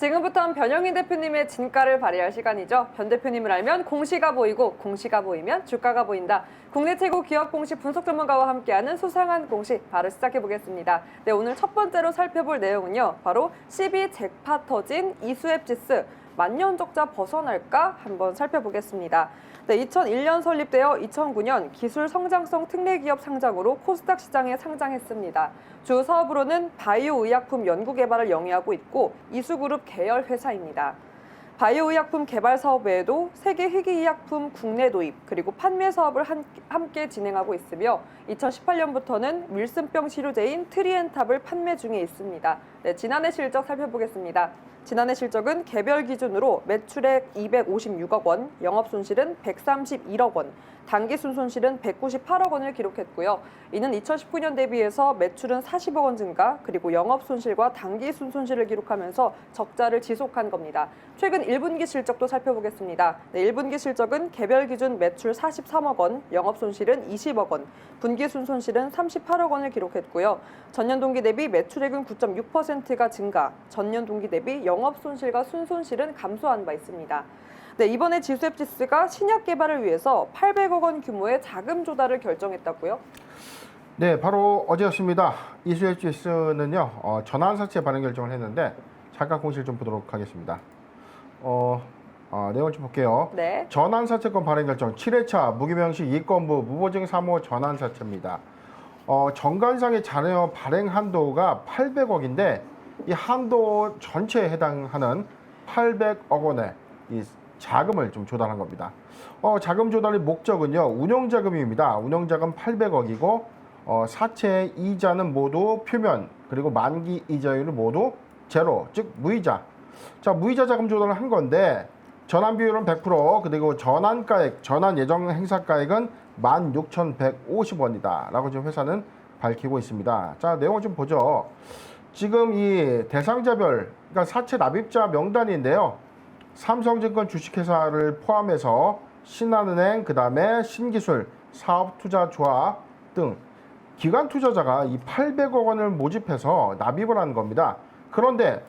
지금부터는 변영인 대표님의 진가를 발휘할 시간이죠. 변 대표님을 알면 공시가 보이고 공시가 보이면 주가가 보인다. 국내 최고 기업 공시 분석 전문가와 함께하는 수상한 공시 바로 시작해 보겠습니다. 네, 오늘 첫 번째로 살펴볼 내용은요. 바로 12 잭팟 터진 이수앱지스 만년 적자 벗어날까 한번 살펴보겠습니다. 네, 2001년 설립되어 2009년 기술 성장성 특례 기업 상장으로 코스닥 시장에 상장했습니다. 주 사업으로는 바이오 의약품 연구 개발을 영위하고 있고 이수그룹 계열 회사입니다. 바이오 의약품 개발 사업 외에도 세계 희귀의약품 국내 도입 그리고 판매 사업을 함께 진행하고 있으며 2018년부터는 윌슨병 치료제인 트리엔탑을 판매 중에 있습니다. 네, 지난해 실적 살펴보겠습니다. 지난해 실적은 개별 기준으로 매출액 256억 원, 영업손실은 131억 원, 당기순손실은 198억 원을 기록했고요. 이는 2019년 대비해서 매출은 40억 원 증가, 그리고 영업손실과 당기순손실을 기록하면서 적자를 지속한 겁니다. 최근 1분기 실적도 살펴보겠습니다. 네, 1분기 실적은 개별 기준 매출 43억 원, 영업손실은 20억 원, 분기순손실은 38억 원을 기록했고요. 전년 동기 대비 매출액은 9.6%가 증가, 전년 동기 대비 영업손실과 순손실은 감소한 바 있습니다. 네, 이번에 지수앱지스가 신약 개발을 위해서 800억 원 규모의 자금 조달을 결정했다고요? 네, 바로 어제였습니다. 이수앱지스는요, 전환사채 발행 결정을 했는데 잠깐 공시를 좀 보도록 하겠습니다. 내용을 좀 볼게요. 네. 전환사채권 발행 결정 7회차 무기명시 이건부 무보증 3호 전환사채입니다. 정관상의 잔여 발행 한도가 800억인데 이 한도 전체에 해당하는 800억 원의 이 자금을 좀 조달한 겁니다. 자금 조달의 목적은요, 운용자금입니다. 운용자금 800억이고 사채 이자는 모두 표면 그리고 만기 이자율을 모두 제로, 즉 무이자. 자, 무이자 자금 조달을 한 건데 전환 비율은 100%, 그리고 전환가액, 전환 예정 행사가액은 16,150원이다 라고 지금 회사는 밝히고 있습니다. 자, 내용을 좀 보죠. 지금 이 대상자별, 그러니까 사채 납입자 명단인데요. 삼성증권 주식회사를 포함해서 신한은행, 그 다음에 신기술, 사업투자조합 등 기관 투자자가 이 800억 원을 모집해서 납입을 한 겁니다. 그런데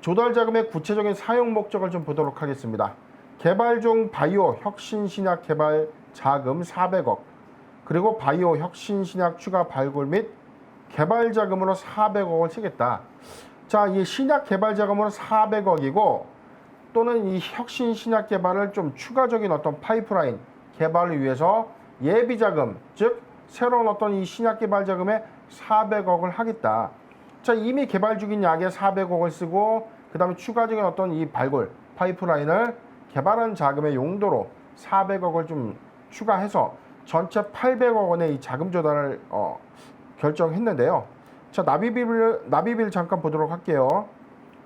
조달 자금의 구체적인 사용 목적을 좀 보도록 하겠습니다. 개발 중 바이오 혁신 신약 개발 자금 400억, 그리고 바이오 혁신 신약 추가 발굴 및 개발 자금으로 400억을 쓰겠다. 자, 이 신약 개발 자금으로 400억이고 또는 이 혁신 신약 개발을 좀 추가적인 어떤 파이프라인 개발을 위해서 예비 자금, 즉 새로운 어떤 이 신약 개발 자금에 400억을 하겠다. 자, 이미 개발 중인 약에 400억을 쓰고 그 다음에 추가적인 어떤 이 발굴 파이프라인을 개발한 자금의 용도로 400억을 좀 추가해서 전체 800억 원의 이 자금 조달을 결정했는데요. 자, 납입일 잠깐 보도록 할게요.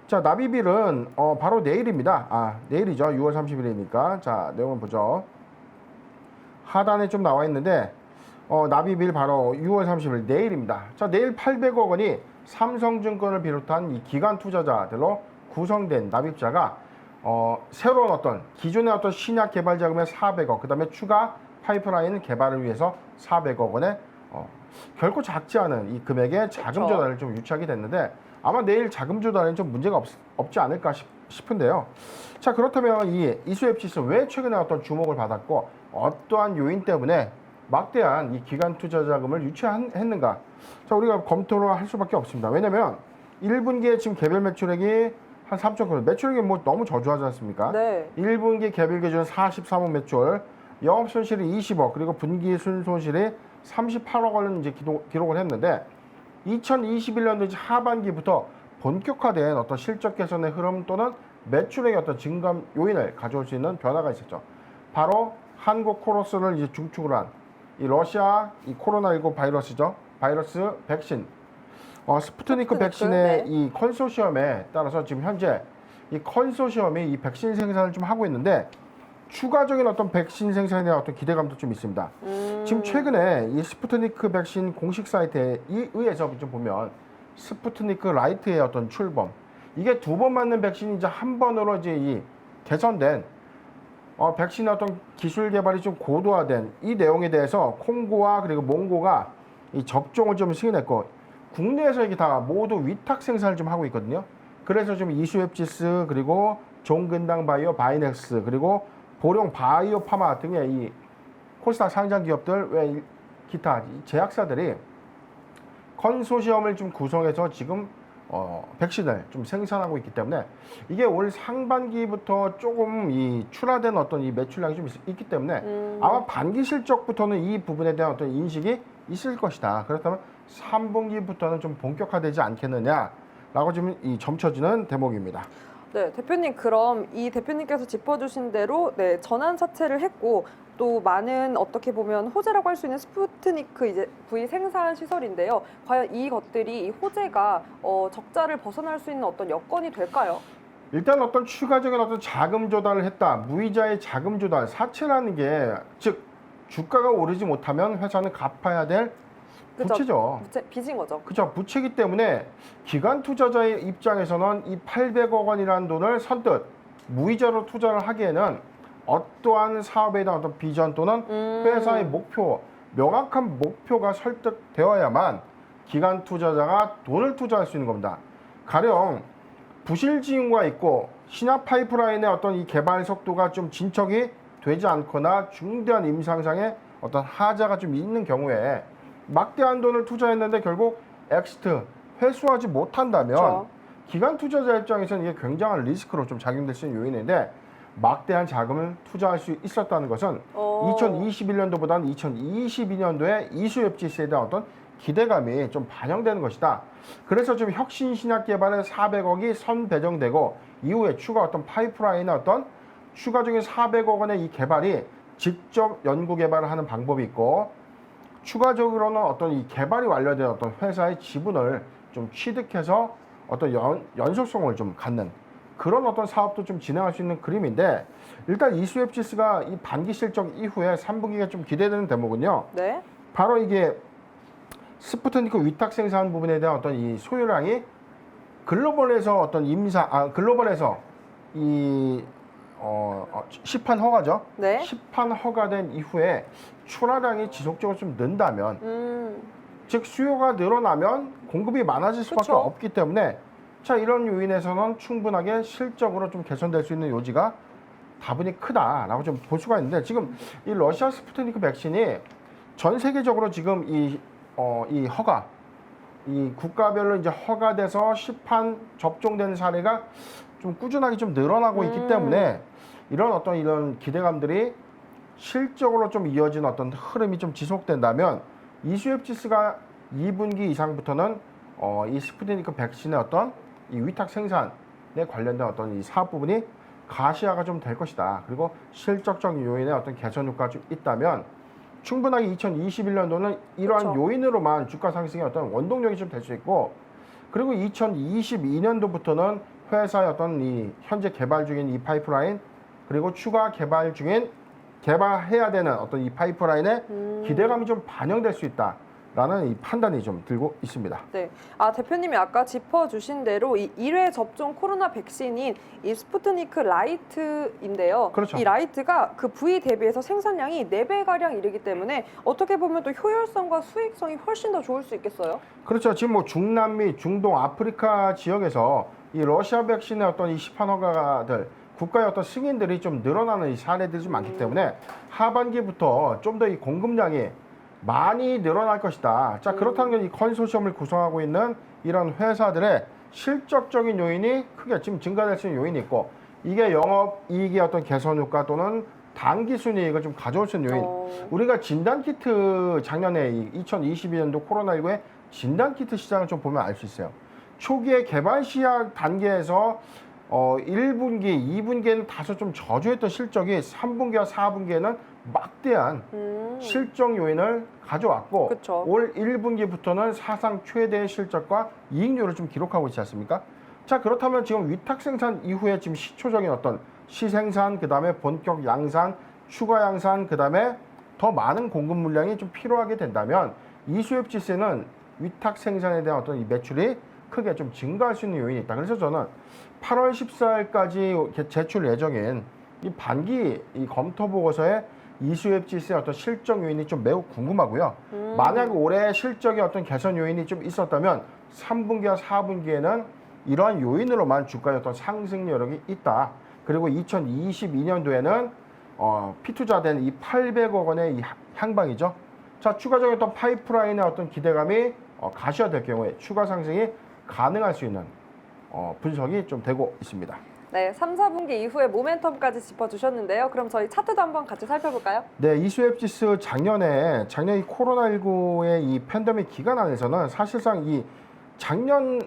자, 납입일은 바로 내일입니다. 내일이죠. 6월 30일이니까. 자, 내용을 보죠. 하단에 좀 나와 있는데 납입일 바로 6월 30일 내일입니다. 자, 내일 800억 원이 삼성증권을 비롯한 이 기관 투자자들로 구성된 납입자가 새로운 어떤 기존의 어떤 신약 개발 자금의 400억, 그 다음에 추가 파이프라인 개발을 위해서 400억 원의 결코 작지 않은 이 금액의 자금 조달을 좀 유치하게 됐는데 아마 내일 자금 조달에는 좀 문제가 없지 않을까 싶은데요. 자, 그렇다면 이 이수앱지스 왜 최근에 어떤 주목을 받았고 어떠한 요인 때문에 막대한 이 기관 투자 자금을 유치했는가? 자, 우리가 검토를 할 수밖에 없습니다. 왜냐면 1분기에 지금 개별 매출액이 한 3천, 매출액이 뭐 너무 저조하지 않습니까? 네. 1분기 개별 기준 43억 매출, 영업 손실이 20억, 그리고 분기 순손실이 38억 원을 이제 기록을 했는데 2021년도 이제 하반기부터 본격화된 어떤 실적 개선의 흐름 또는 매출액의 어떤 증감 요인을 가져올 수 있는 변화가 있었죠. 바로 한국 코러스를 이제 중축을 한 이 러시아 이 코로나19 바이러스죠. 바이러스 백신. 스푸트니크 백신의 네. 이 컨소시엄에 따라서 지금 현재 이 컨소시엄이 이 백신 생산을 좀 하고 있는데 추가적인 어떤 백신 생산에 대한 어떤 기대감도 좀 있습니다. 지금 최근에 이 스푸트니크 백신 공식 사이트에 의해서 좀 보면 스푸트니크 라이트의 어떤 출범, 이게 2번 맞는 백신이 이제 한 번으로 이제 이 개선된 백신의 어떤 기술 개발이 좀 고도화된 이 내용에 대해서 콩고와 그리고 몽고가 이 접종을 좀 승인했고 국내에서 이게 다 모두 위탁 생산을 좀 하고 있거든요. 그래서 좀 이수앱지스 그리고 종근당 바이오 바이넥스 그리고 보령 바이오 파마 등의 이 코스닥 상장 기업들 외 기타 제약사들이 컨소시엄을 좀 구성해서 지금 백신을 좀 생산하고 있기 때문에 이게 올 상반기부터 조금 이 출하된 어떤 이 매출량이 좀 있기 때문에 아마 반기 실적부터는 이 부분에 대한 어떤 인식이 있을 것이다. 그렇다면 3분기부터는 좀 본격화되지 않겠느냐라고 지금 이 점쳐지는 대목입니다. 네, 대표님 그럼 이 대표님께서 짚어주신 대로 네, 전환 사채를 했고 또 많은 어떻게 보면 호재라고 할 수 있는 스푸트니크 이제 V 생산 시설인데요. 과연 이것들이 이 호재가 적자를 벗어날 수 있는 어떤 여건이 될까요? 일단 어떤 추가적인 어떤 자금 조달을 했다. 무이자의 자금 조달, 사채라는 게 즉 주가가 오르지 못하면 회사는 갚아야 될 그죠? 부채죠. 빚인 거죠. 그렇죠. 부채이기 때문에 기관 투자자의 입장에서는 이 800억 원이라는 돈을 선뜻 무이자로 투자를 하기에는 어떠한 사업에 대한 어떤 비전 또는 회사의 목표, 명확한 목표가 설득되어야만 기관 투자자가 돈을 투자할 수 있는 겁니다. 가령 부실 징후가 있고 신약 파이프라인의 어떤 이 개발 속도가 좀 진척이 되지 않거나 중대한 임상상의 어떤 하자가 좀 있는 경우에 막대한 돈을 투자했는데 결국 엑시트 회수하지 못한다면 그렇죠. 기관 투자자 입장에서는 이게 굉장한 리스크로 좀 작용될 수 있는 요인인데 막대한 자금을 투자할 수 있었다는 것은 2021년도보다는 2022년도에 이수앱지스에 대한 어떤 기대감이 좀 반영되는 것이다. 그래서 좀 혁신 신약 개발에 400억이 선 배정되고 이후에 추가 어떤 파이프라인의 어떤 추가적인 400억 원의 이 개발이 직접 연구 개발을 하는 방법이 있고 추가적으로는 어떤 이 개발이 완료된 어떤 회사의 지분을 좀 취득해서 어떤 연속성을 좀 갖는 그런 어떤 사업도 좀 진행할 수 있는 그림인데 일단 이수앱지스가 이 반기 실적 이후에 3분기가 좀 기대되는 대목은요. 네. 바로 이게 스푸트니크 위탁 생산 부분에 대한 어떤 이 소요량이 글로벌에서 어떤 글로벌에서 이 시판 허가죠. 네. 시판 허가된 이후에 출하량이 지속적으로 좀 는다면 즉 수요가 늘어나면 공급이 많아질 수밖에 그쵸. 없기 때문에 자 이런 요인에서는 충분하게 실적으로 좀 개선될 수 있는 요지가 다분히 크다라고 좀 볼 수가 있는데 지금 이 러시아 스푸트니크 백신이 전 세계적으로 지금 이 허가 이 국가별로 이제 허가돼서 시판 접종되는 사례가 좀 꾸준하게 좀 늘어나고 있기 때문에 이런 기대감들이 실적으로 좀 이어진 어떤 흐름이 좀 지속된다면 이수앱지스가 2분기 이상부터는 이 스푸트니크 백신의 어떤 이 위탁 생산에 관련된 어떤 이 사업 부분이 가시화가 좀 될 것이다. 그리고 실적적 요인의 어떤 개선 효과가 좀 있다면 충분하게 2021년도는 이러한 그렇죠. 요인으로만 주가 상승의 어떤 원동력이 좀 될 수 있고 그리고 2022년도부터는 회사의 어떤 이 현재 개발 중인 이 파이프라인 그리고 추가 개발 중인 개발해야 되는 어떤 이 파이프라인에 기대감이 좀 반영될 수 있다라는 이 판단이 좀 들고 있습니다. 네. 대표님이 아까 짚어주신 대로 이 1회 접종 코로나 백신인 이 스푸트니크 라이트인데요. 그렇죠. 이 라이트가 그 부위 대비해서 생산량이 4배가량 이르기 때문에 어떻게 보면 또 효율성과 수익성이 훨씬 더 좋을 수 있겠어요? 그렇죠. 지금 뭐 중남미, 중동, 아프리카 지역에서 이 러시아 백신의 어떤 이 시판 허가들 국가의 어떤 승인들이 좀 늘어나는 이 사례들이 좀 많기 때문에 하반기부터 좀 더 이 공급량이 많이 늘어날 것이다. 자, 그렇다면 이 컨소시엄을 구성하고 있는 이런 회사들의 실적적인 요인이 크게 지금 증가될 수 있는 요인이 있고 이게 영업이익의 어떤 개선 효과 또는 단기 순이익을 좀 가져올 수 있는 요인. 우리가 진단키트 작년에 2022년도 코로나19의 진단키트 시장을 좀 보면 알 수 있어요. 초기에 개발 시작 단계에서 1분기, 2분기에는 다소 좀 저조했던 실적이 3분기와 4분기에는 막대한 실적 요인을 가져왔고 그쵸. 올 1분기부터는 사상 최대의 실적과 이익률을 좀 기록하고 있지 않습니까? 자 그렇다면 지금 위탁 생산 이후에 지금 시초적인 어떤 시생산 그다음에 본격 양산, 추가 양산 그다음에 더 많은 공급 물량이 좀 필요하게 된다면 이수앱지스는 위탁 생산에 대한 어떤 이 매출이 크게 좀 증가할 수 있는 요인이 있다. 그래서 저는 8월 14일까지 제출 예정인 이 반기 이 검토 보고서에 이수앱지스의 어떤 실적 요인이 좀 매우 궁금하고요. 만약 올해 실적의 어떤 개선 요인이 좀 있었다면 3분기와 4분기에는 이러한 요인으로만 주가의 어떤 상승 여력이 있다. 그리고 2022년도에는 피투자된 이 800억 원의 이 향방이죠. 자, 추가적인 어떤 파이프라인의 어떤 기대감이 가시화될 경우에 추가 상승이 가능할 수 있는 분석이 좀 되고 있습니다. 네, 3, 4분기 이후의 모멘텀까지 짚어주셨는데요. 그럼 저희 차트도 한번 같이 살펴볼까요? 네, 이수앱지수 작년 이 코로나19의 이 팬데믹 기간 안에서는 사실상 이 작년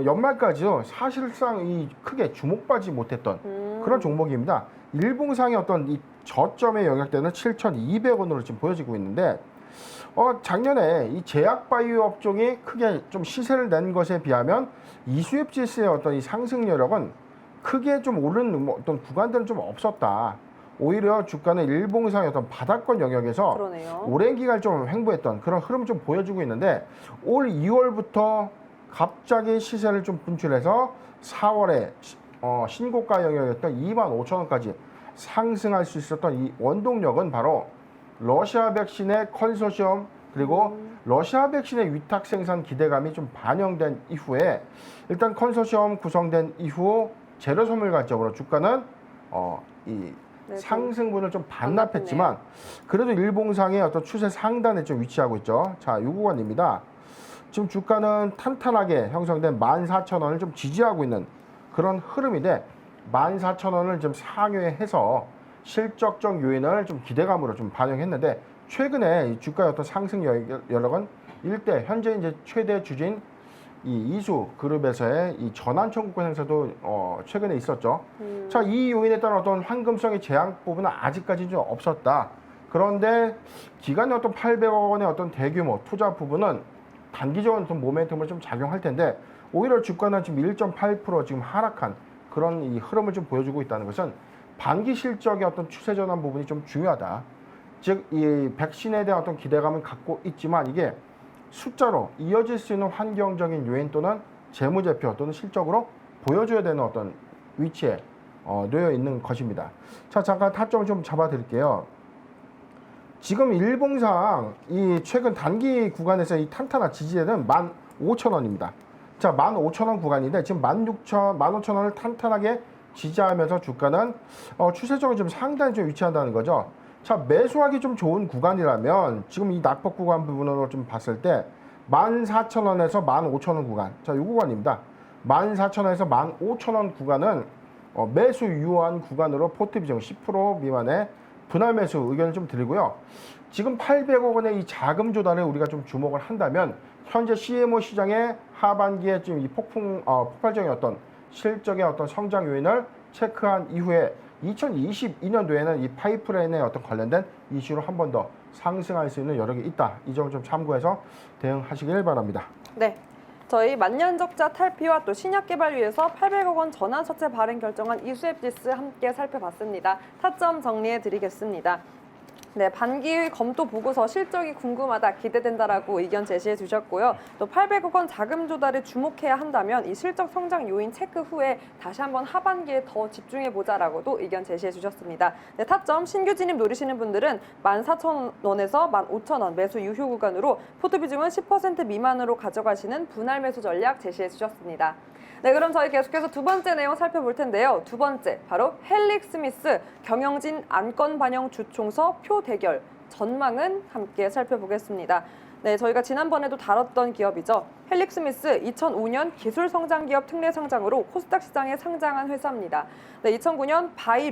연말까지도 사실상 이 크게 주목받지 못했던 그런 종목입니다. 일봉상의 어떤 이 저점의 영역대는 7,200원으로 지금 보여지고 있는데 작년에 이 제약바이오 업종이 크게 좀 시세를 낸 것에 비하면 이수앱지수의 어떤 이 상승 여력은 크게 좀 오른 어떤 구간들은 좀 없었다. 오히려 주가는 일봉상의 어떤 바닥권 영역에서 그러네요. 오랜 기간 좀 횡보했던 그런 흐름 좀 보여주고 있는데 올 2월부터 갑자기 시세를 좀 분출해서 4월에 신고가 영역이었던 25,000원까지 상승할 수 있었던 이 원동력은 바로 러시아 백신의 컨소시엄 그리고 러시아 백신의 위탁 생산 기대감이 좀 반영된 이후에 일단 컨소시엄 구성된 이후 재료 소멸 관점으로 주가는 이 네, 상승분을 좀 반납했지만 그래도 일봉상의 어떤 추세 상단에 좀 위치하고 있죠. 자, 요 구간입니다. 지금 주가는 탄탄하게 형성된 14,000원을 좀 지지하고 있는 그런 흐름인데 14,000원을 좀 상회해서 실적적 요인을 좀 기대감으로 좀 반영했는데 최근에 이 주가의 어떤 상승 여력은 일대 현재 이제 최대 주진 이 이수 그룹에서의 이 전환 청구권 행사도 최근에 있었죠. 자, 이 요인에 따른 어떤 황금성의 제한 부분은 아직까지 좀 없었다. 그런데 기간의 어떤 800억 원의 어떤 대규모 투자 부분은 단기적인 어떤 모멘텀을 좀 작용할 텐데 오히려 주가는 지금 1.8% 지금 하락한 그런 이 흐름을 좀 보여주고 있다는 것은 반기 실적의 어떤 추세 전환 부분이 좀 중요하다. 즉, 이 백신에 대한 어떤 기대감을 갖고 있지만 이게 숫자로 이어질 수 있는 환경적인 요인 또는 재무제표 또는 실적으로 보여줘야 되는 어떤 위치에 놓여 있는 것입니다. 자, 잠깐 타점을 좀 잡아드릴게요. 지금 일봉상 이 최근 단기 구간에서 이 탄탄한 지지대는 15,000원입니다. 자, 15,000원 구간인데 지금 15,000원을 탄탄하게 지지하면서 주가는 추세적으로 좀 상단에 좀 위치한다는 거죠. 자, 매수하기 좀 좋은 구간이라면 지금 이 낙폭 구간 부분으로 좀 봤을 때 14,000원에서 15,000원 구간. 자, 이 구간입니다. 14,000원에서 15,000원 구간은 매수 유효한 구간으로 포트 비중 10% 미만의 분할 매수 의견을 좀 드리고요. 지금 800억 원의 이 자금 조달에 우리가 좀 주목을 한다면 현재 CMO 시장의 하반기에 지금 이 폭발적인 어떤 실적의 어떤 성장 요인을 체크한 이후에 2022년도에는 이 파이프라인에 어떤 관련된 이슈로 한 번 더 상승할 수 있는 여력이 있다. 이 점을 좀 참고해서 대응하시길 바랍니다. 네. 저희 만년적자 탈피와 또 신약 개발 위해서 800억 원 전환사채 발행 결정한 이수앱지수 함께 살펴봤습니다. 타점 정리해 드리겠습니다. 네, 반기 검토 보고서 실적이 궁금하다, 기대된다라고 의견 제시해 주셨고요. 또 800억 원 자금 조달에 주목해야 한다면 이 실적 성장 요인 체크 후에 다시 한번 하반기에 더 집중해 보자라고도 의견 제시해 주셨습니다. 네, 타점 신규 진입 노리시는 분들은 14,000원에서 15,000원 매수 유효 구간으로 포트 비중은 10% 미만으로 가져가시는 분할 매수 전략 제시해 주셨습니다. 네, 그럼 저희 계속해서 두 번째 내용 살펴볼 텐데요. 두 번째, 바로 헬릭스미스 경영진 안건 반영 주총서 표 대결 전망은 함께 살펴보겠습니다. 네, 저희가 지난번에도 다뤘던 기업이죠. 헬릭스미스 2005년 기술 성장 기업 특례 상장으로 코스닥 시장에 상장한 회사입니다. 네, 2009년 바이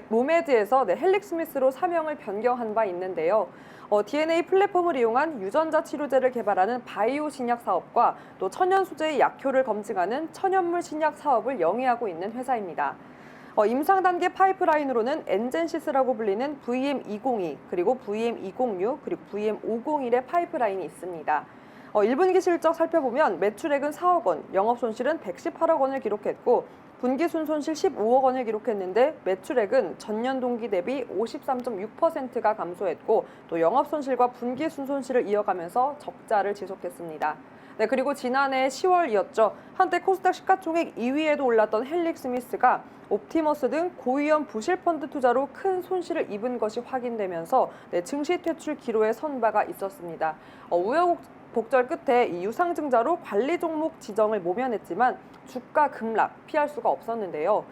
로메드에서 헬릭스미스로 사명을 변경한 바 있는데요. DNA 플랫폼을 이용한 유전자 치료제를 개발하는 바이오 신약 사업과 또 천연 소재의 약효를 검증하는 천연물 신약 사업을 영위하고 있는 회사입니다. 임상 단계 파이프라인으로는 엔젠시스라고 불리는 VM202, 그리고 VM206, 그리고 VM501의 파이프라인이 있습니다. 1분기 실적 살펴보면 매출액은 4억 원, 영업 손실은 118억 원을 기록했고 분기 순손실 15억 원을 기록했는데 매출액은 전년 동기 대비 53.6%가 감소했고 또 영업 손실과 분기 순손실을 이어가면서 적자를 지속했습니다. 네, 그리고 지난해 10월이었죠. 한때 코스닥 시가총액 2위에도 올랐던 헬릭스미스가 옵티머스 등 고위험 부실펀드 투자로 큰 손실을 입은 것이 확인되면서 증시 퇴출 기로에 선 바가 있었습니다. 우여곡 독절 끝에 이 유상증자로 관리 종목 지정을 모면했지만 주가 급락 피할 수가 없었는데요.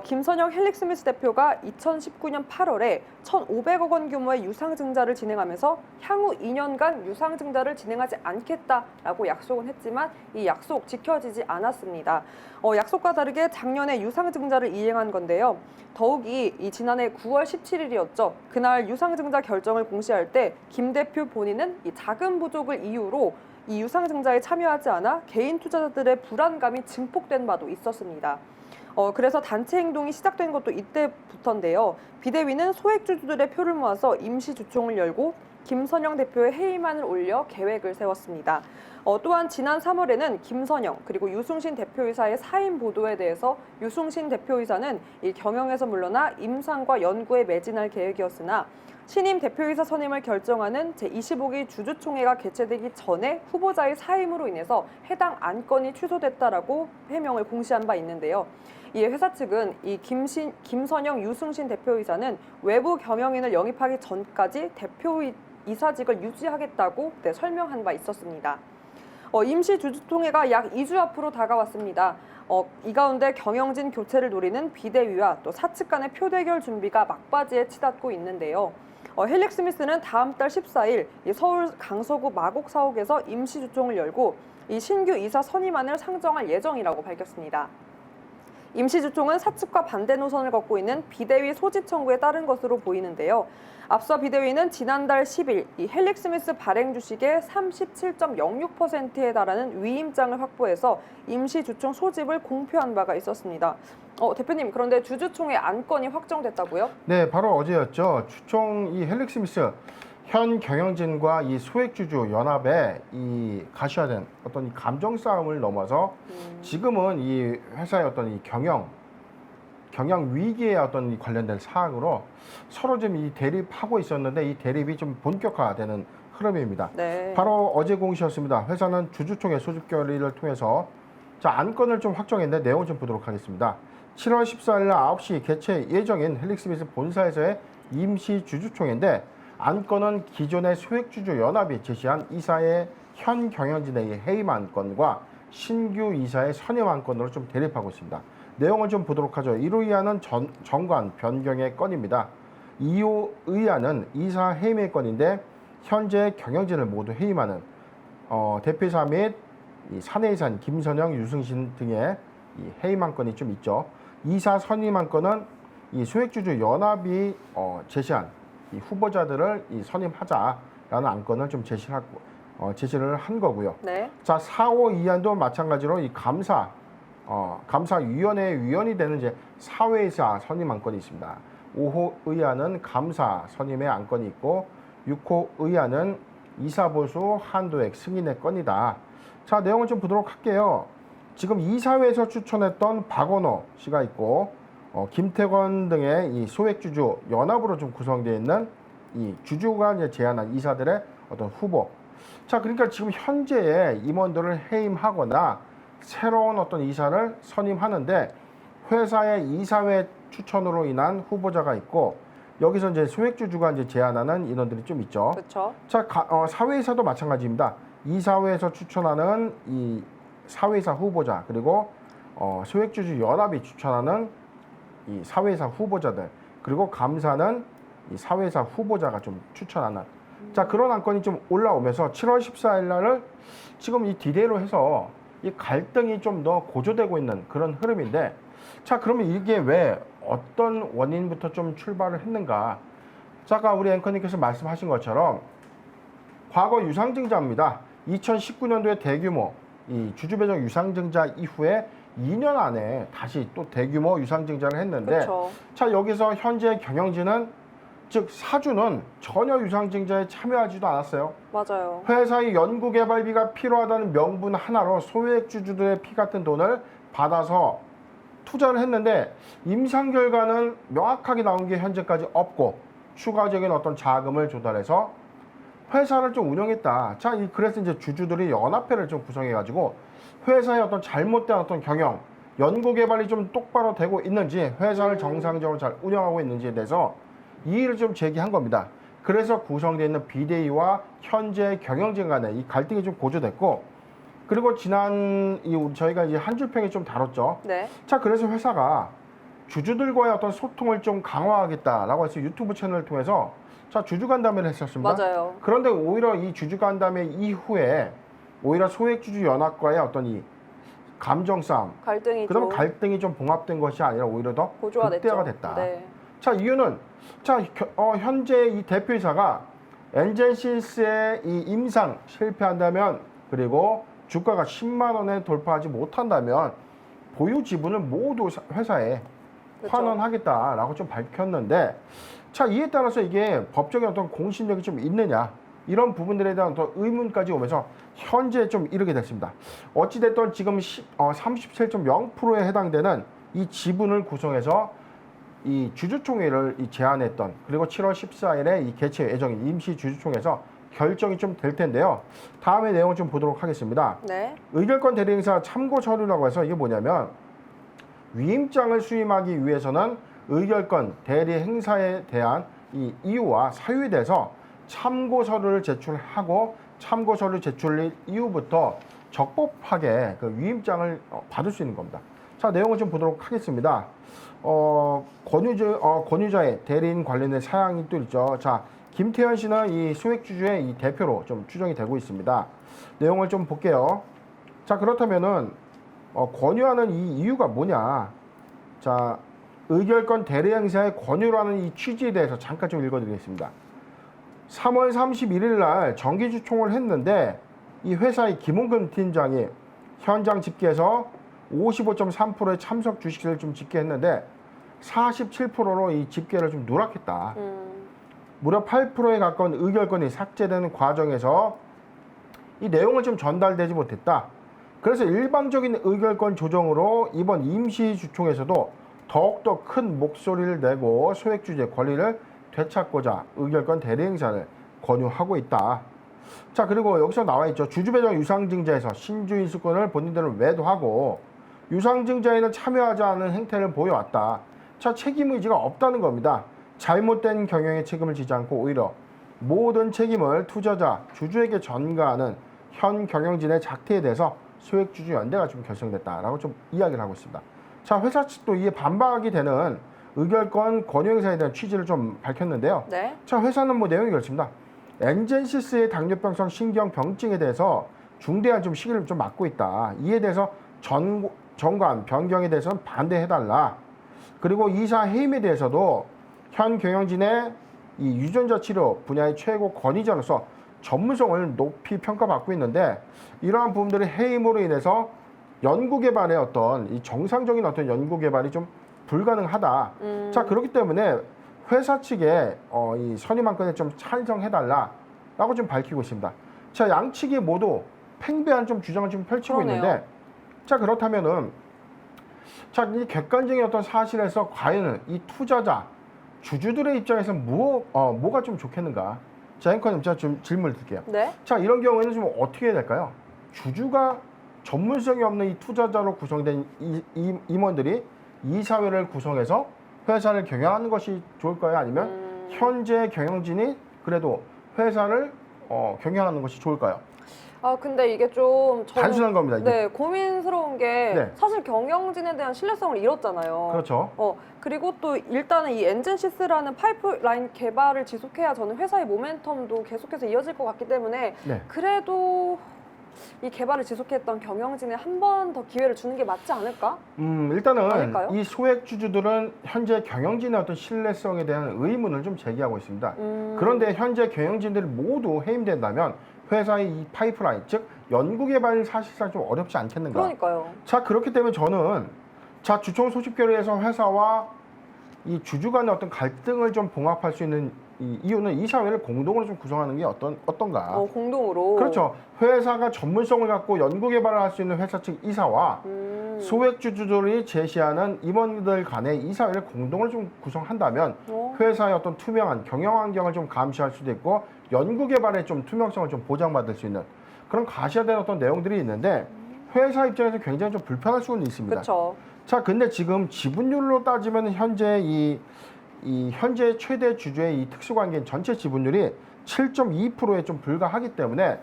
김선영 헬릭스미스 대표가 2019년 8월에 1,500억 원 규모의 유상증자를 진행하면서 향후 2년간 유상증자를 진행하지 않겠다라고 약속은 했지만 이 약속 지켜지지 않았습니다. 약속과 다르게 작년에 유상증자를 이행한 건데요. 더욱이 이 지난해 9월 17일이었죠. 그날 유상증자 결정을 공시할 때 김 대표 본인은 이 자금 부족을 이유로 이 유상증자에 참여하지 않아 개인 투자자들의 불안감이 증폭된 바도 있었습니다. 그래서 단체 행동이 시작된 것도 이때부터인데요. 비대위는 소액주주들의 표를 모아서 임시 주총을 열고 김선영 대표의 해임안을 올려 계획을 세웠습니다. 또한 지난 3월에는 김선영 그리고 유승신 대표이사의 사임 보도에 대해서 유승신 대표이사는 이 경영에서 물러나 임상과 연구에 매진할 계획이었으나 신임 대표이사 선임을 결정하는 제25기 주주총회가 개최되기 전에 후보자의 사임으로 인해서 해당 안건이 취소됐다라고 해명을 공시한 바 있는데요. 이에 회사 측은 이 김선영, 유승신 대표이사는 외부 경영인을 영입하기 전까지 대표이사직을 유지하겠다고 설명한 바 있었습니다. 임시 주주총회가 약 2주 앞으로 다가왔습니다. 이 가운데 경영진 교체를 노리는 비대위와 또 사측 간의 표대결 준비가 막바지에 치닫고 있는데요. 헬릭스미스는 다음 달 14일 서울 강서구 마곡 사옥에서 임시 주총을 열고 이 신규 이사 선임안을 상정할 예정이라고 밝혔습니다. 임시주총은 사측과 반대 노선을 걷고 있는 비대위 소집 청구에 따른 것으로 보이는데요. 앞서 비대위는 지난달 10일 이 헬릭스미스 발행 주식의 37.06%에 달하는 위임장을 확보해서 임시주총 소집을 공표한 바가 있었습니다. 대표님, 그런데 주주총회 안건이 확정됐다고요? 네, 바로 어제였죠. 주총 이 헬릭스미스 현 경영진과 이 소액주주 연합에 이 가셔야 된 어떤 이 감정 싸움을 넘어서 지금은 이 회사의 어떤 이 경영 위기에 어떤 이 관련된 사항으로 서로 좀 이 대립하고 있었는데 이 대립이 좀 본격화되는 흐름입니다. 네. 바로 어제 공시였습니다. 회사는 주주총회 소집 결의를 통해서 안건을 좀 확정했는데 내용 좀 보도록 하겠습니다. 7월 14일 날 9시 개최 예정인 헬릭스미스 본사에서의 임시 주주총회인데 안건은 기존의 소액주주 연합이 제시한 이사의 현 경영진의 해임 안건과 신규 이사의 선임 안건으로 좀 대립하고 있습니다. 내용을 좀 보도록 하죠. 1호 의안은 정관 변경의 건입니다. 2호 의안은 이사 해임의 건인데 현재 경영진을 모두 해임하는 대표이사 및 사내이사인 김선영, 유승신 등의 이 해임 안건이 좀 있죠. 이사 선임 안건은 이 소액주주 연합이 제시한 이 후보자들을 이 선임하자라는 안건을 좀 제시를 한 거고요. 네. 자, 4호 이안도 마찬가지로 이 감사위원회 위원이 되는 이제 사회이사 선임 안건이 있습니다. 5호 의안은 감사 선임의 안건이 있고 6호 의안은 이사보수 한도액 승인의 건이다. 자, 내용을 좀 보도록 할게요. 지금 이사회에서 추천했던 박원호 씨가 있고 김태권 등의 이 소액주주 연합으로 좀 구성되어 있는 이 주주가 이제 제안한 이사들의 어떤 후보. 자, 그러니까 지금 현재의 임원들을 해임하거나 새로운 어떤 이사를 선임하는데 회사의 이사회 추천으로 인한 후보자가 있고 여기서 이제 소액주주가 이제 제안하는 인원들이 좀 있죠. 그렇죠. 자, 사회이사도 마찬가지입니다. 이사회에서 추천하는 이 사회이사 후보자 그리고 소액주주 연합이 추천하는 이 사회이사 후보자들 그리고 감사는 이 사회이사 후보자가 좀 추천하는 자 그런 안건이 좀 올라오면서 7월 14일 날을 지금 이 디데이로 해서 이 갈등이 좀 더 고조되고 있는 그런 흐름인데 자 그러면 이게 왜 어떤 원인부터 좀 출발을 했는가? 자, 아까 우리 앵커님께서 말씀하신 것처럼 과거 유상증자입니다. 2019년도에 대규모 이 주주배정 유상증자 이후에 2년 안에 다시 또 대규모 유상증자를 했는데 그쵸. 자 여기서 현재 경영진은 즉 사주는 전혀 유상증자에 참여하지도 않았어요. 맞아요. 회사의 연구개발비가 필요하다는 명분 하나로 소액주주들의 피 같은 돈을 받아서 투자를 했는데 임상 결과는 명확하게 나온 게 현재까지 없고 추가적인 어떤 자금을 조달해서 회사를 좀 운영했다. 자, 그래서 이제 주주들이 연합회를 좀 구성해가지고 회사의 어떤 잘못된 어떤 경영, 연구개발이 좀 똑바로 되고 있는지 회사를 정상적으로 잘 운영하고 있는지에 대해서 이의를 좀 제기한 겁니다. 그래서 구성되어 있는 비대위와 현재 경영진 간의 이 갈등이 좀 고조됐고, 그리고 지난 저희가 이제 한 줄 평에 좀 다뤘죠. 네. 자, 그래서 회사가 주주들과의 어떤 소통을 좀 강화하겠다라고 해서 유튜브 채널을 통해서 자, 주주 간담회를 했었습니다. 맞아요. 그런데 오히려 이 주주 간담회 이후에 오히려 소액주주 연합과의 어떤 이 감정 싸움, 갈등이 그다음 좀 갈등이 좀 봉합된 것이 아니라 오히려 더 고조화됐죠. 극대화가 됐다. 네. 자, 이유는 자, 현재 이 대표이사가 엔젠시스의 이 임상 실패한다면, 그리고 주가가 10만 원에 돌파하지 못한다면 보유 지분을 모두 회사에 그렇죠. 환원하겠다라고 좀 밝혔는데, 자, 이에 따라서 이게 법적인 어떤 공신력이 좀 있느냐, 이런 부분들에 대한 어떤 의문까지 오면서 현재 좀 이르게 됐습니다. 어찌됐든 지금 37.0%에 해당되는 이 지분을 구성해서 이 주주총회를 제안했던, 그리고 7월 14일에 이 개최 예정인 임시 주주총회에서 결정이 좀 될 텐데요. 다음의 내용을 좀 보도록 하겠습니다. 네. 의결권 대리행사 참고 서류라고 해서 이게 뭐냐면, 위임장을 수임하기 위해서는 의결권 대리 행사에 대한 이 이유와 사유에 대해서 참고 서류를 제출하고, 참고 서류 제출 이후부터 적법하게 그 위임장을 받을 수 있는 겁니다. 자, 내용을 좀 보도록 하겠습니다. 권유자의 대리인 관련된 사항이 또 있죠. 자, 김태현 씨는 이 소액주주의 이 대표로 좀 추정이 되고 있습니다. 내용을 좀 볼게요. 자, 그렇다면은 권유하는 이 이유가 뭐냐? 자, 의결권 대리 행사에 권유라는 이 취지에 대해서 잠깐 좀 읽어드리겠습니다. 3월 31일 날 정기주총을 했는데, 이 회사의 김홍근 팀장이 현장 집계에서 55.3%의 참석 주식을 좀 집계했는데 47%로 이 집계를 좀 누락했다. 무려 8%에 가까운 의결권이 삭제되는 과정에서 이 내용을 좀 전달되지 못했다. 그래서 일방적인 의결권 조정으로 이번 임시주총에서도 더욱더 큰 목소리를 내고 소액주주의 권리를 되찾고자 의결권 대리행사를 권유하고 있다. 자, 그리고 여기서 나와 있죠. 주주배정 유상증자에서 신주인수권을 본인들은 외도하고 유상증자에는 참여하지 않은 행태를 보여왔다. 자, 책임의지가 없다는 겁니다. 잘못된 경영의 책임을 지지 않고 오히려 모든 책임을 투자자, 주주에게 전가하는 현 경영진의 작태에 대해서 소액주주연대가 좀 결성됐다라고 좀 이야기를 하고 있습니다. 자, 회사 측도 이에 반박이 되는 의결권 권유행사에 대한 취지를 좀 밝혔는데요. 네. 자, 회사는 뭐 내용이 그렇습니다. 엔젠시스의 당뇨병성 신경병증에 대해서 중대한 좀 시기를 좀 맞고 있다. 이에 대해서 정관 변경에 대해서는 반대해달라. 그리고 이사 해임에 대해서도 현 경영진의 이 유전자 치료 분야의 최고 권위자로서 전문성을 높이 평가받고 있는데, 이러한 부분들의 해임으로 인해서 연구개발의 어떤 이 정상적인 어떤 연구개발이 좀 불가능하다. 자, 그렇기 때문에 회사 측에 이 선임한 건에 좀 찬성해달라라고 좀 밝히고 있습니다. 자, 양측이 모두 팽배한 좀 주장을 좀 펼치고 그러네요. 있는데, 자, 그렇다면은 자, 이 객관적인 어떤 사실에서 과연 이 투자자, 주주들의 입장에서 뭐가 좀 좋겠는가? 자, 앵커님, 제가 좀 질문을 드릴게요. 네. 자, 이런 경우에는 좀 어떻게 해야 될까요? 주주가 전문성이 없는 이 투자자로 구성된 임원들이 이사회를 구성해서 회사를 경영하는 것이 좋을까요? 아니면 현재 경영진이 그래도 회사를 경영하는 것이 좋을까요? 아, 근데 이게 좀 저는 단순한 겁니다, 이게. 네, 고민스러운 게 네. 사실 경영진에 대한 신뢰성을 잃었잖아요. 그렇죠. 그리고 또 일단은 이 엔젠시스라는 파이프라인 개발을 지속해야 저는 회사의 모멘텀도 계속해서 이어질 것 같기 때문에 네. 그래도 이 개발을 지속했던 경영진에 한 번 더 기회를 주는 게 맞지 않을까? 일단은 아닐까요? 이 소액 주주들은 현재 경영진의 어떤 신뢰성에 대한 의문을 좀 제기하고 있습니다. 그런데 현재 경영진들이 모두 해임된다면 회사의 이 파이프라인, 즉 연구개발이 사실상 좀 어렵지 않겠는가? 그러니까요. 자, 그렇기 때문에 저는 자, 주총 소집 결의에서 회사와 이 주주 간의 어떤 갈등을 좀 봉합할 수 있는 이 이유는 이사회를 공동으로 좀 구성하는 게 어떤가? 공동으로. 그렇죠. 회사가 전문성을 갖고 연구 개발을 할 수 있는 회사 측 이사와 소액주주들이 제시하는 임원들 간의 이사회를 공동으로 좀 구성한다면 회사의 어떤 투명한 경영 환경을 좀 감시할 수도 있고 연구 개발의 좀 투명성을 좀 보장받을 수 있는 그런 가시화된 어떤 내용들이 있는데 회사 입장에서 굉장히 좀 불편할 수는 있습니다. 그렇죠. 자, 근데 지금 지분율로 따지면 현재 이 이 현재 최대 주주의 이 특수관계인 전체 지분율이 7.2%에 좀 불과하기 때문에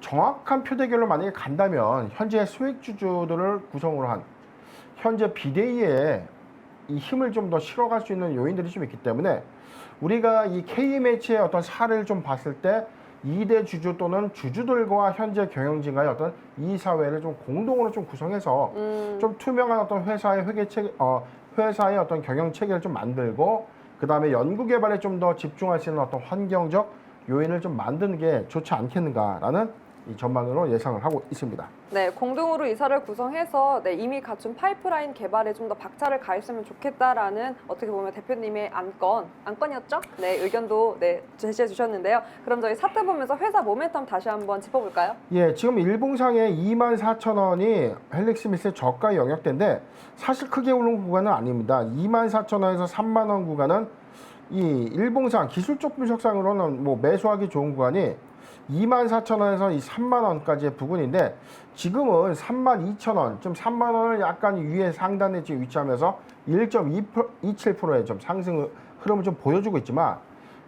정확한 표대결로 만약에 간다면 현재 소액 주주들을 구성으로 한 현재 비대위에 이 힘을 좀 더 실어갈 수 있는 요인들이 좀 있기 때문에 우리가 이 KMH의 어떤 사례를 좀 봤을 때 2대 주주 또는 주주들과 현재 경영진과의 어떤 이사회를 좀 공동으로 좀 구성해서 좀 투명한 어떤 회사의 회사의 어떤 경영 체계를 좀 만들고 그 다음에 연구 개발에 좀 더 집중할 수 있는 어떤 환경적 요인을 좀 만드는 게 좋지 않겠는가라는 이 전망으로 예상을 하고 있습니다. 네, 공동으로 이사를 구성해서 이미 갖춘 파이프라인 개발에 좀 더 박차를 가했으면 좋겠다라는 어떻게 보면 대표님의 안건이었죠? 네, 의견도 제시해 주셨는데요. 그럼 저희 사태 보면서 회사 모멘텀 다시 한번 짚어볼까요? 예, 지금 일봉상에 24,000원이 헬릭스미스의 저가 영역대인데 사실 크게 오른 구간은 아닙니다. 24,000원에서 3만 원 구간은 이 일봉상 기술적 분석상으로는 뭐 매수하기 좋은 구간이 24,000원에서 이 3만 원까지의 부근인데 지금은 32,000원, 좀 3만 원을 약간 위에 상단에 지금 위치하면서 1.27%의 좀 상승 흐름을 좀 보여주고 있지만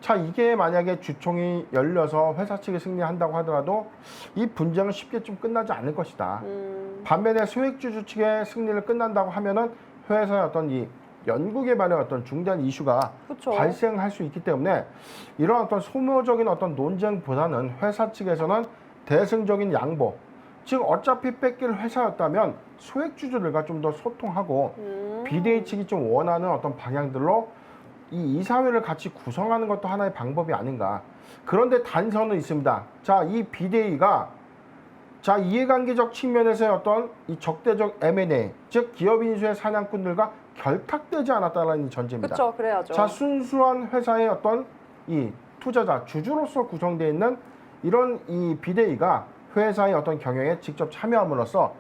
자, 이게 만약에 주총이 열려서 회사 측이 승리한다고 하더라도 이 분쟁은 쉽게 좀 끝나지 않을 것이다. 반면에 소액주주 측의 승리를 끝난다고 하면은 회사의 어떤 이 연구개발의 어떤 중대한 이슈가 그쵸. 발생할 수 있기 때문에 이런 어떤 소모적인 어떤 논쟁보다는 회사 측에서는 대승적인 양보, 즉 어차피 뺏길 회사였다면 소액주주들과 좀 더 소통하고 비대위 측이 좀 원하는 어떤 방향들로 이 이사회를 같이 구성하는 것도 하나의 방법이 아닌가. 그런데 단서는 있습니다. 자, 이 비대위가 자, 이해관계적 측면에서의 어떤 이 적대적 M&A, 즉 기업 인수의 사냥꾼들과 결탁되지 않았다는 전제입니다. 그렇죠, 그래야죠. 자, 순수한 회사의 어떤 이 투자자, 주주로서 구성되어 있는 이런 이 비대위가 회사의 어떤 경영에 직접 참여함으로써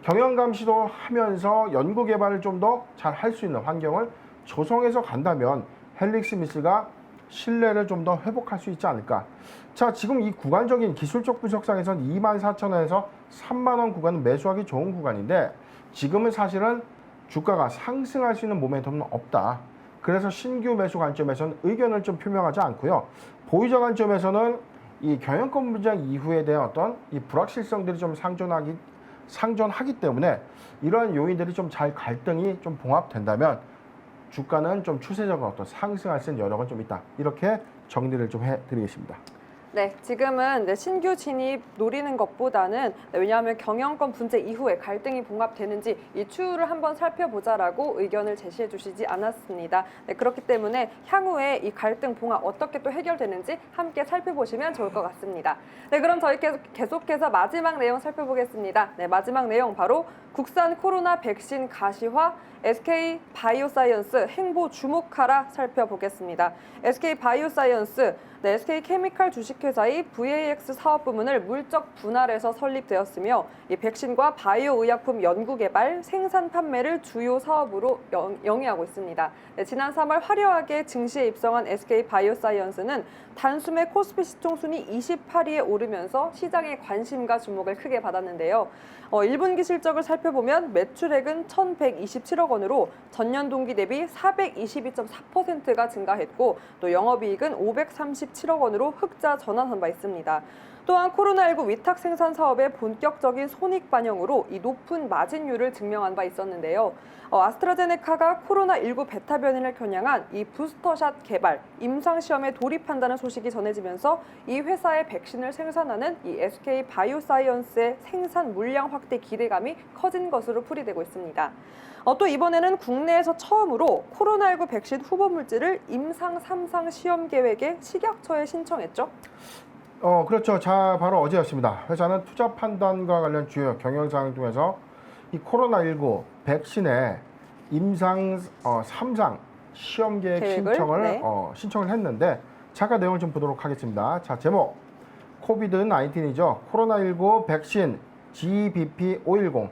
경영 감시도 하면서 연구 개발을 좀 더 잘 할 수 있는 환경을 조성해서 간다면 헬릭스미스가 신뢰를 좀 더 회복할 수 있지 않을까. 자, 지금 이 구간적인 기술적 분석상에서는 24,000원에서 3만 원 구간은 매수하기 좋은 구간인데 지금은 사실은 주가가 상승할 수 있는 모멘텀은 없다. 그래서 신규 매수 관점에서는 의견을 좀 표명하지 않고요. 보유자 관점에서는 이 경영권 분쟁 이후에 대한 어떤 이 불확실성들이 좀 상존하기 때문에 이러한 요인들이 좀 잘 갈등이 좀 봉합된다면 주가는 좀 추세적으로 어떤 상승할 수 있는 여력은 좀 있다. 이렇게 정리를 좀 해드리겠습니다. 네, 지금은 신규 진입 노리는 것보다는 왜냐하면 경영권 분쟁 이후에 갈등이 봉합되는지 이 추후를 한번 살펴보자라고 의견을 제시해 주시지 않았습니다. 네, 그렇기 때문에 향후에 이 갈등 봉합 어떻게 또 해결되는지 함께 살펴보시면 좋을 것 같습니다. 네, 그럼 저희 계속해서 마지막 내용 살펴보겠습니다. 네, 마지막 내용 바로 국산 코로나 백신 가시화 SK 바이오사이언스 행보 주목하라 살펴보겠습니다. SK 바이오사이언스, SK 케미칼 주식회사의 VAX 사업 부문을 물적 분할해서 설립되었으며 이 백신과 바이오 의약품 연구 개발, 생산 판매를 주요 사업으로 영위하고 있습니다. 네, 지난 3월 화려하게 증시에 입성한 SK 바이오사이언스는 단숨에 코스피 시총 순위 28위에 오르면서 시장의 관심과 주목을 크게 받았는데요. 1분기 실적을 살펴보면 매출액은 1,127억 원으로 전년 동기 대비 422.4%가 증가했고 또 영업이익은 537억 원으로 흑자 전환한 바 있습니다. 또한 코로나19 위탁 생산 사업의 본격적인 손익 반영으로 이 높은 마진율을 증명한 바 있었는데요. 아스트라제네카가 코로나19 베타 변이를 겨냥한 이 부스터샷 개발, 임상시험에 돌입한다는 소식이 전해지면서 이 회사의 백신을 생산하는 이 SK 바이오사이언스의 생산 물량 확대 기대감이 커진 것으로 풀이되고 있습니다. 또 이번에는 국내에서 처음으로 코로나19 백신 후보 물질을 임상 3상 시험 계획에 식약처에 신청했죠. 그렇죠. 자, 바로 어제였습니다. 회사는 투자 판단과 관련 주요 경영사항 중에서 이 코로나19 백신의 임상 3상 시험 계획 신청을 했는데 잠깐 내용을 좀 보도록 하겠습니다. 자, 제목 코비드-19이죠. 코로나19 백신 GBP510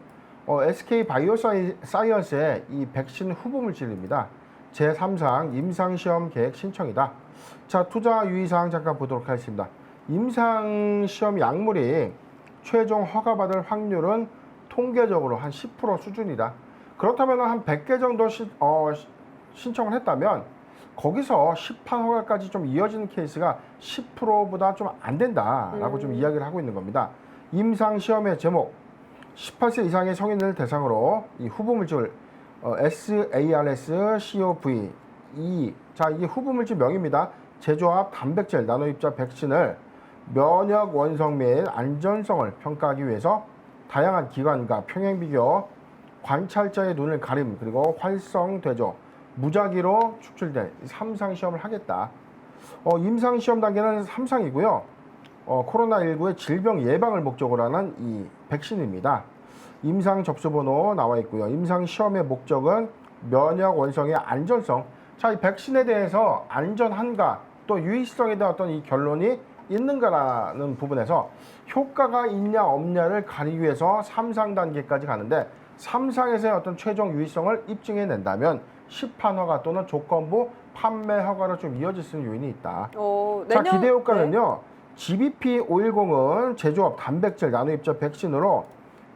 SK 바이오사이언스의 이 백신 후보 물질입니다. 제3상 임상시험 계획 신청이다. 자, 투자 유의사항 잠깐 보도록 하겠습니다. 임상시험 약물이 최종 허가받을 확률은 통계적으로 한 10% 수준이다. 그렇다면 한 100개 정도 신청을 했다면 거기서 시판 허가까지 좀 이어지는 케이스가 10%보다 좀 안 된다라고 좀 이야기를 하고 있는 겁니다. 임상 시험의 제목 18세 이상의 성인을 대상으로 이 후보물질 SARS-CoV 자 이게 후보물질 명입니다. 제조합 단백질 나노입자 백신을 면역 원성 및 안전성을 평가하기 위해서 다양한 기관과 평행 비교, 관찰자의 눈을 가림 그리고 활성 대조, 무작위로 축출된 3상 시험을 하겠다. 임상 시험 단계는 3상이고요. 코로나19의 질병 예방을 목적으로 하는 이 백신입니다. 임상 접수번호 나와 있고요. 임상 시험의 목적은 면역 원성의 안전성. 자, 이 백신에 대해서 안전한가 또 유의성에 대한 어떤 이 결론이 있는가라는 부분에서 효과가 있냐 없냐를 가리기 위해서 3상 단계까지 가는데 3상에서의 어떤 최종 유의성을 입증해낸다면 시판 허가 또는 조건부 판매 허가로 좀 이어질 수 있는 요인이 있다. 자, 기대 효과는요. GBP510은 제조업 단백질 나노입자 백신으로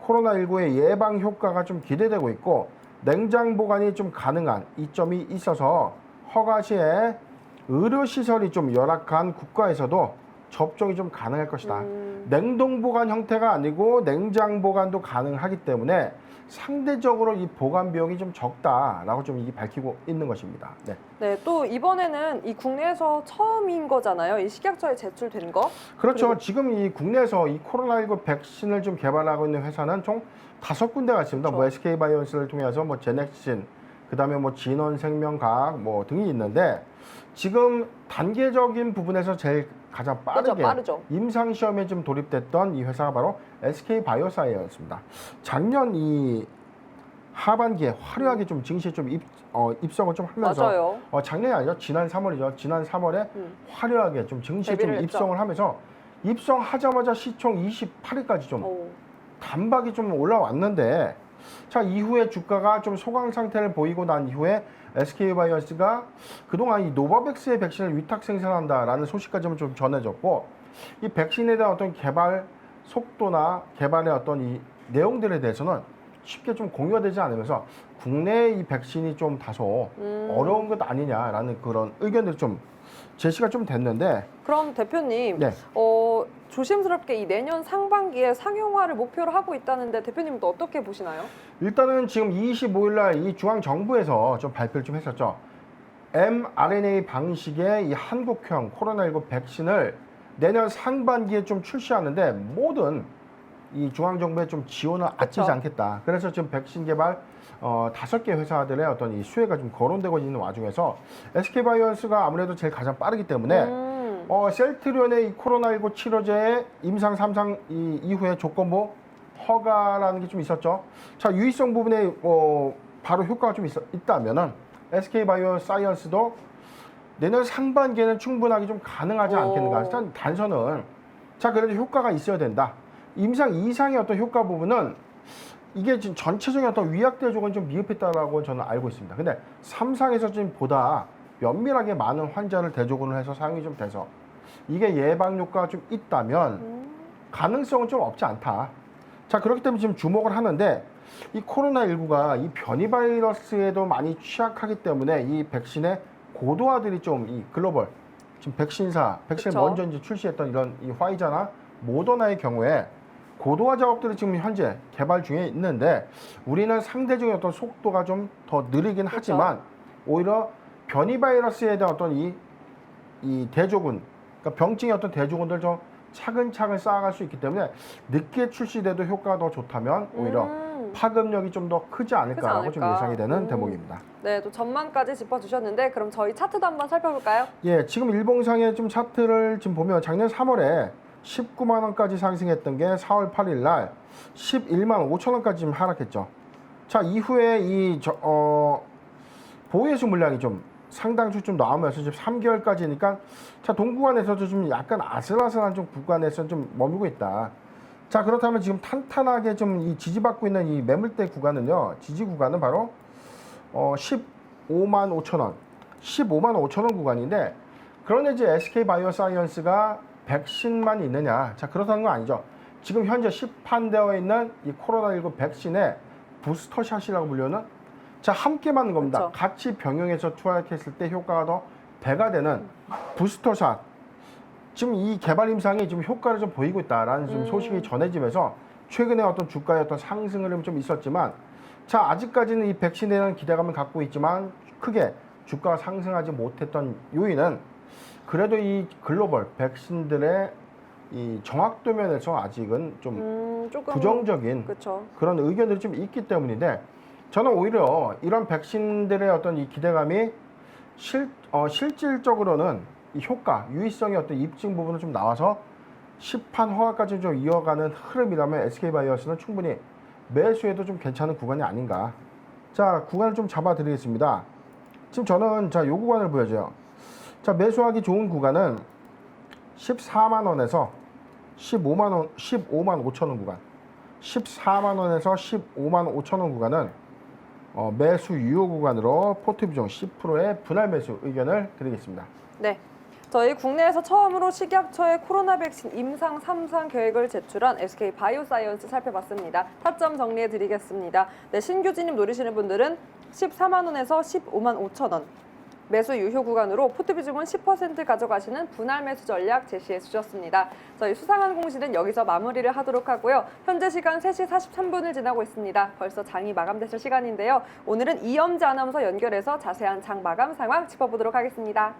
코로나19의 예방 효과가 좀 기대되고 있고 냉장 보관이 좀 가능한 이점이 있어서 허가 시에 의료시설이 좀 열악한 국가에서도 접종이 좀 가능할 것이다. 냉동 보관 형태가 아니고 냉장 보관도 가능하기 때문에 상대적으로 이 보관 비용이 좀 적다라고 좀 밝히고 있는 것입니다. 네. 네, 또 이번에는 이 국내에서 처음인 거잖아요. 이 식약처에 제출된 거. 그렇죠. 그리고 지금 이 국내에서 이 코로나19 백신을 좀 개발하고 있는 회사는 총 5군데가 있습니다. 그렇죠. 뭐 SK바이오언스를 통해서 뭐 제넥신, 그다음에 뭐 진원생명과학 뭐 등이 있는데 지금 단계적인 부분에서 제일 가장 빠르게 빠르죠. 임상 시험에 좀 돌입됐던 이 회사가 바로 SK바이오사이언스입니다. 작년 이 하반기에 화려하게 좀 증시에 좀 입성을 좀 하면서 맞아요. 작년이 아니죠. 지난 3월이죠. 지난 3월에 화려하게 좀 증시에 좀 데뷔를 했죠. 입성을 하면서 입성하자마자 시총 28위까지 좀 오. 단박이 좀 올라왔는데 자 이후에 주가가 좀 소강 상태를 보이고 난 이후에 SK바이오스가 그동안 이 노바백스의 백신을 위탁 생산한다라는 소식까지 좀 전해졌고 이 백신에 대한 어떤 개발 속도나 개발의 어떤 이 내용들에 대해서는 쉽게 좀 공유되지 않으면서 국내 이 백신이 좀 다소 어려운 것 아니냐라는 그런 의견들이 좀 제시가 좀 됐는데 그럼 대표님, 네. 조심스럽게 이 내년 상반기에 상용화를 목표로 하고 있다는데 대표님은 또 어떻게 보시나요? 일단은 지금 25일 날 이 중앙 정부에서 좀 발표를 좀 했었죠. mRNA 방식의 이 한국형 코로나19 백신을 내년 상반기에 좀 출시하는데 모든 이 중앙 정부의 좀 지원을 아끼지 그쵸. 않겠다. 그래서 지금 백신 개발 5개 회사들의 어떤 이 수혜가 좀 거론되고 있는 와중에서 SK바이오언스가 아무래도 제일 가장 빠르기 때문에 셀트리온의 이 코로나19 치료제의 임상 3상 이후에 조건부 허가라는 게 좀 있었죠. 자, 유의성 부분에 바로 효과가 좀 있다면은 SK바이오사이언스도 내년 상반기에는 충분하게 좀 가능하지 않겠는가. 일단 단서는 자, 그래도 효과가 있어야 된다. 임상 2상의 어떤 효과 부분은 이게 지금 전체적인 어떤 위약 대조건 좀 미흡했다라고 저는 알고 있습니다. 근데 3상에서 좀 보다 면밀하게 많은 환자를 대조군을 해서 사용이 좀 돼서 이게 예방 효과가 좀 있다면 가능성은 좀 없지 않다. 자, 그렇기 때문에 지금 주목을 하는데 이 코로나19가 이 변이 바이러스에도 많이 취약하기 때문에 이 백신의 고도화들이 좀 이 글로벌 지금 백신을 그쵸. 먼저 이제 출시했던 이런 이 화이자나 모더나의 경우에 고도화 작업들이 지금 현재 개발 중에 있는데 우리는 상대적인 어떤 속도가 좀 더 느리긴 그쵸. 하지만 오히려 변이 바이러스에 대한 어떤 이 대조군, 그러니까 병증의 어떤 대조군들 좀 차근차근 쌓아갈 수 있기 때문에 늦게 출시돼도 효과가 더 좋다면 오히려 파급력이 좀 더 크지 않을까라고 좀 않을까. 예상이 되는 대목입니다. 네, 또 전망까지 짚어주셨는데 그럼 저희 차트도 한번 살펴볼까요? 예, 지금 일봉상의 좀 차트를 지금 보면 작년 3월에 19만 원까지 상승했던 게 4월 8일 날 11만 5천 원까지 좀 하락했죠. 자, 이후에 보유예수 물량이 좀 상당수 좀 나오면서 지금 3개월까지니까 자, 동구간에서도 좀 약간 아슬아슬한 좀 구간에서 좀 머물고 있다. 자, 그렇다면 지금 탄탄하게 좀 이 지지받고 있는 이 매물대 구간은요. 지지 구간은 바로 15만 5천 원. 15만 5천 원 구간인데 그런데 이제 SK바이오사이언스가 백신만 있느냐? 자, 그렇다는 건 아니죠. 지금 현재 시판되어 있는 이 코로나19 백신의 부스터샷이라고 불리는 자, 함께 맞는 겁니다. 그렇죠. 같이 병용해서 투약했을 때 효과가 더 배가 되는 부스터샷. 지금 이 개발 임상이 지금 효과를 좀 보이고 있다라는 좀 소식이 전해지면서 최근에 어떤 주가의 어떤 상승 흐름이 좀 있었지만, 자, 아직까지는 이 백신에 대한 기대감을 갖고 있지만 크게 주가가 상승하지 못했던 요인은 그래도 이 글로벌 백신들의 이 정확도 면에서 아직은 좀 조금 부정적인 그렇죠. 그런 의견들이 좀 있기 때문인데, 저는 오히려 이런 백신들의 어떤 이 기대감이 실질적으로는 이 효과, 유의성의 어떤 입증 부분은 좀 나와서 시판 허가까지 좀 이어가는 흐름이라면 SK바이오스는 충분히 매수해도 좀 괜찮은 구간이 아닌가. 자, 구간을 좀 잡아드리겠습니다. 지금 저는 자, 요 구간을 보여줘요. 자, 매수하기 좋은 구간은 14만 원에서 15만 원, 15만 5천 원 구간. 14만 원에서 15만 5천 원 구간은 매수 유효 구간으로 포트 비중 10%의 분할 매수 의견을 드리겠습니다. 네. 저희 국내에서 처음으로 식약처의 코로나 백신 임상 3상 계획을 제출한 SK 바이오사이언스 살펴봤습니다. 타점 정리해 드리겠습니다. 네, 신규 진입 노리시는 분들은 14만 원에서 15만 5천 원. 매수 유효 구간으로 포트 비중은 10% 가져가시는 분할 매수 전략 제시해 주셨습니다. 저희 수상한 공시는 여기서 마무리를 하도록 하고요. 현재 시간 3시 43분을 지나고 있습니다. 벌써 장이 마감됐을 시간인데요. 오늘은 이엄재 아나운서 연결해서 자세한 장 마감 상황 짚어보도록 하겠습니다.